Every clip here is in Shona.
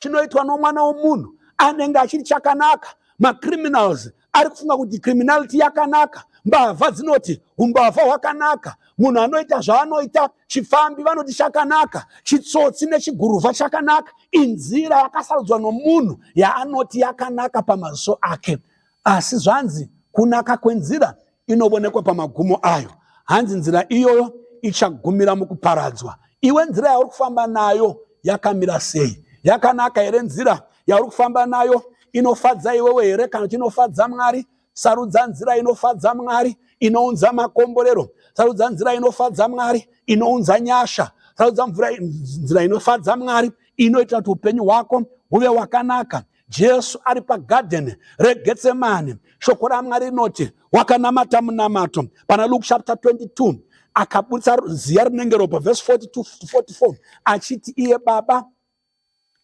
chinoitwa nomwana womunhu anenge achiri chakanaka. Macriminals ari kufunga kuti criminality yakanaka. Mbavha dzinoti umbavha hwakanaka. Munhu anoita zvaanoita, chifambi vanoti chakanaka, chitsotsi nechiguruvha chakanaka. Inzira yakasarudzwa nomunhu yaanoti yakanaka pamaziso ake. Asi zvanzi kunaka kwenzira inoonekwa pamagumo ayo. Hanzi nzira iyoyo ichagumira mukuparadzwa. Iwe nzira yauri kufamba nayo yakamira sei? Yakanaka here nzira yauri kufamba nayo? Inofadza iwewe here kana kuti inofadza Mwari? Sarudza nzira inofadza Mwari, inounza makomborero. Sarudza nzira inofadza Mwari, inounza nyasha. Sarudza nzira inofadza Mwari, inoita kuti upenyu hwako huve hwakanaka. Jesu ari pagadheni reGetsemane, shoko raMwari rinoti wakanamata munamato. Pana Luke chapter 22 akabudisa ziya rinenge ropa, verse 42 to 44, achiti iye Baba,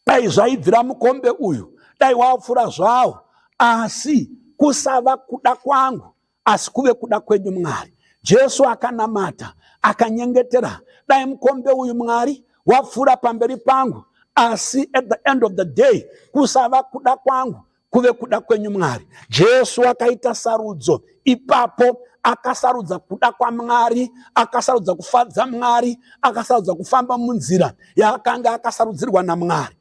dai zvaibvira mukombe uyu, dai wapfura zvawo, asi kusava kuda kwangu, asi kuve kuda kwenyu Mwari. Jesu akanamata, akanyengetera, dai mukombe uyu Mwari wapfura pamberi pangu, asi at the end of the day kusava kuda kwangu, kuve kuda kwenyu Mwari. Jesu akaita sarudzo, ipapo akasarudza kuda kwaMwari, akasarudza kufadza Mwari, akasarudza kufamba munzira yaakanga akasarudzirwa naMwari.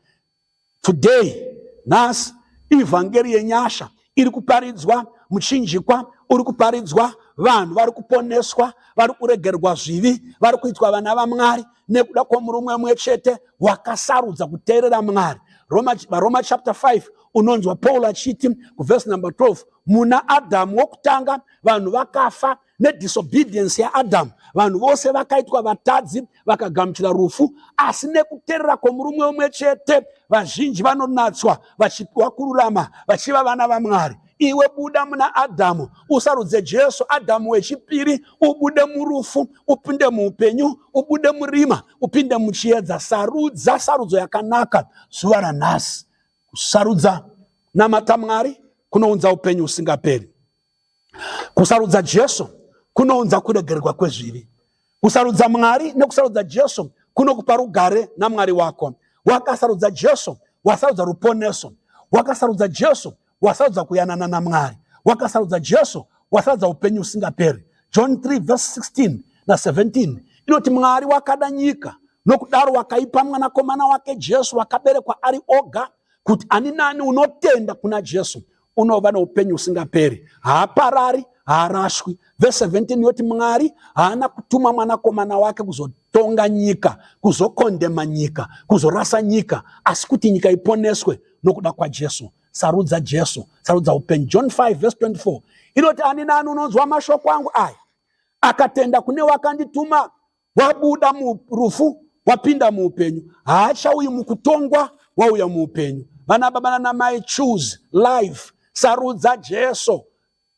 Today, nhasi ivhangeri yenyasha iri kuparidzwa muchinjikwa, uri kuparidzwa, vanhu vari kuponeswa, vari kuregerwa zvivi, vari kuitwa vana vaMwari nekuda kwomurume mumwe chete wakasarudza kuteerera Mwari. Roma chapter 5 unonzwa Paul achiti kuverse number 12, muna Adamu wokutanga vanhu vakafa nedisobedience yaAdamu, vanhu vose vakaitwa vatadzi vakagamuchira rufu, asi nekuteerera kwomurume mumwe chete vazhinji vanonatswa vachipiwa kururama vachiva vana vaMwari. Iwe buda muna Adamu, usarudze Jesu, Adamu wechipiri, ubude murufu upinde muupenyu, ubude murima upinde muchiedza. Sarudza sarudzo yakanaka zuva ranhasi. Kusarudza namata Mwari kunounza upenyu usingaperi. Kusarudza Jesu kunounza kuregerwa kwezvivi. Kusarudza Mwari nekusarudza Jesu kunokupa rugare naMwari wako. Wakasarudza Jesu wasarudza ruponeso. Wakasarudza Jesu wasarudza kuyanana naMwari. Wakasarudza Jesu wasarudza upenyu usingaperi. John 3 verse 16 na 17 inoti Mwari wakada nyika, nokudaro wakaipa mwanakomana wake Jesu wakaberekwa ari oga, kuti ani nani unotenda kuna Jesu unova noupenyu usingaperi, haaparari, haarashwi. Verse 17 yoti Mwari haana kutuma mwanakomana wake kuzotonga nyika, kuzokondema nyika, kuzorasa nyika, asi kuti nyika iponeswe nokuda kwaJesu. Sarudza Jesu, sarudza upenyu. John 5 verse 24 inoti ani nani unonzwa mashoko angu aya akatenda kune wakandituma, wabuda murufu wapinda muupenyu, haachauyi mukutongwa, wauya muupenyu. Vana baba namai, choose life. Sarudza Jesu,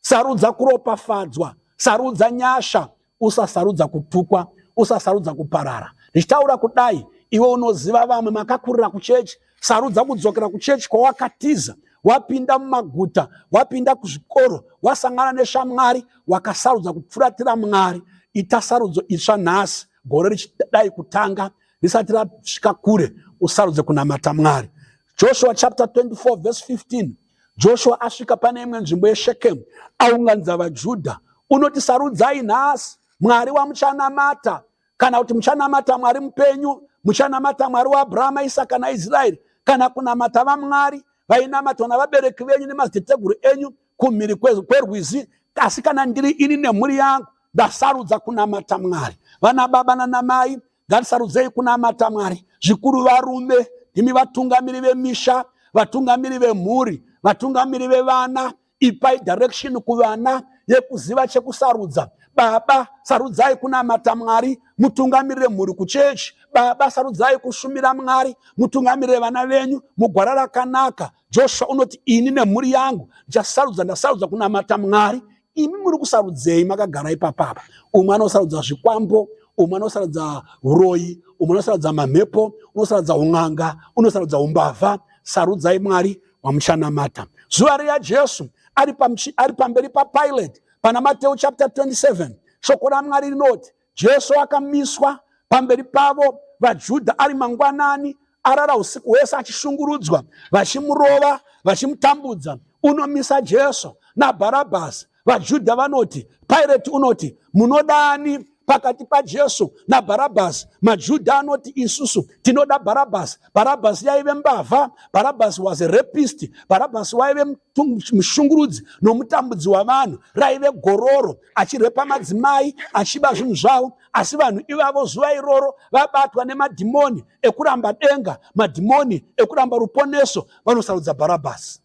sarudza kuropafadzwa, sarudza nyasha, usasarudza kutukwa, usasarudza kuparara. Ndichitaura kudai, iwe unoziva vamwe makakurira kuchechi, sarudza kudzokera kuchechi kwawakatiza, wapinda mumaguta, wapinda kuzvikoro, wasangana neshamwari, wakasarudza kupfuratira Mwari. Ita sarudzo itsva nhasi, gore richidai kutanga, risati rasvika kure, usarudze kunamata Mwari. Joshua chapter 24 verse 15, Joshua asvika pane imwe nzvimbo yeShekemu, aunganidza vaJudha, unoti sarudzai nhasi Mwari wamuchanamata, kana kuti muchanamata Mwari mupenyu, muchanamata Mwari waAbhurahama, Isaka naIsraeri, kana kunamata vaMwari vainamatwa navabereki venyu nemadziteteguru enyu kumhiri kwerwizi. Asi kana ndiri ini nemhuri yangu ndasarudza kunamata Mwari. Vana baba nanamai, ngatisarudzei kunamata Mwari. Zvikuru varume, imi vatungamiri vemisha, vatungamiri vemhuri, vatungamiri vevana, ipai direction kuvana yekuziva chekusarudza. Baba, sarudzai kunamata Mwari, mutungamirire mhuri kuchechi. Baba, sarudzai kushumira Mwari, mutungamirire vana venyu mugwara rakanaka. Joshua unoti ini nemhuri yangu ndasarudza kunamata Mwari. Imi muri kusarudzei makagara ipapapa? Umwe anosarudza zvikwambo, umwe anosarudza uroyi, umwe anosarudza mamhepo, unosarudza un'anga, unosarudza umbavha. Sarudzai Mwari wamuchanamata. Zuva riya Jesu ari pamberi paPilate, pana Matthew chapter 27, shoko raMwari rinoti Jesu akamiswa pamberi pavo vaJudha ari mangwanani, arara usiku hwese achishungurudzwa, vachimurova, vachimutambudza, unomisa Jesu naBharabhasi. VaJudha vanoti, Pirate unoti, munodani pakati paJesu naBharabhasi? MaJudha anoti, isusu tinoda Bharabhasi. Bharabhasi yaive mbavha. Bharabhasi was a rapist. Bharabhasi waive mushungurudzi nomutambudzi wavanhu. Raive gororo, achirepa madzimai, achiba zvinhu zvavo. Asi vanhu ivavo zuva iroro vabatwa nemadhimoni ekuramba denga, madhimoni ekuramba ruponeso, vanosarudza Bharabhasi.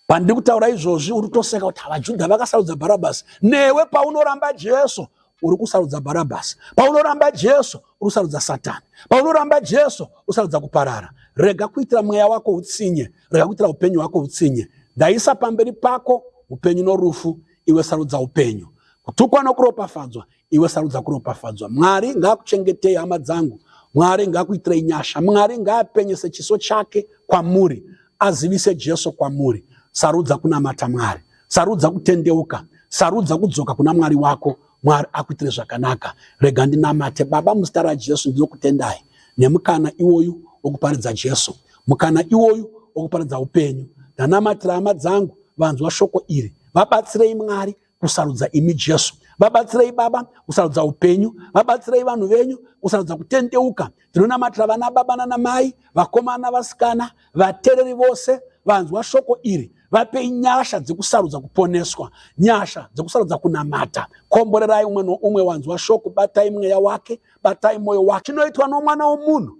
Pandiri kutaura izvozvi uri kutoseka kuti vaJudha vakasarudza Bharabhasi. Newe paunoramba Jesu uri kusarudza Bharabhasi. Paunoramba Jesu uri kusarudza Satani. Paunoramba Jesu uri kusarudza kuparara. Rega kuitira mweya wako utsinye, rega kuitira upenyu wako utsinye. Ndaisa pamberi pako upenyu norufu, iwe sarudza upenyu. Kutukwa nokuropafadzwa, iwe sarudza kuropafadzwa. Mwari ngaakuchengetei hama dzangu. Mwari ngaakuitirei nyasha. Mwari ngaapenyese chiso chake kwamuri, azivise Jesu kwamuri. Sarudza kunamata Mwari, sarudza kutendeuka, sarudza kudzoka kuna Mwari wako. Mwari akuitire zvakanaka. Rega ndinamate. Baba, muzita raJesu ndinokutendai nemukana iwoyu wokuparidza Jesu, mukana iwoyu wokuparidza upenyu. Ndanamatira hama dzangu vanzwa shoko iri, vabatsirei Mwari kusarudza imi Jesu. Vabatsirei Baba kusarudza upenyu, vabatsirei vanhu venyu kusarudza kutendeuka. Ndinonamatira vana baba nana mai, vakomana vasikana, vateereri vose vanzwa shoko iri, vapei nyasha dzekusarudza kuponeswa, nyasha dzekusarudza kunamata. Komborerai umwe noumwe wanzwa shoko, batai mweya wake, batai moyo wake. Chinoitwa nomwana womunhu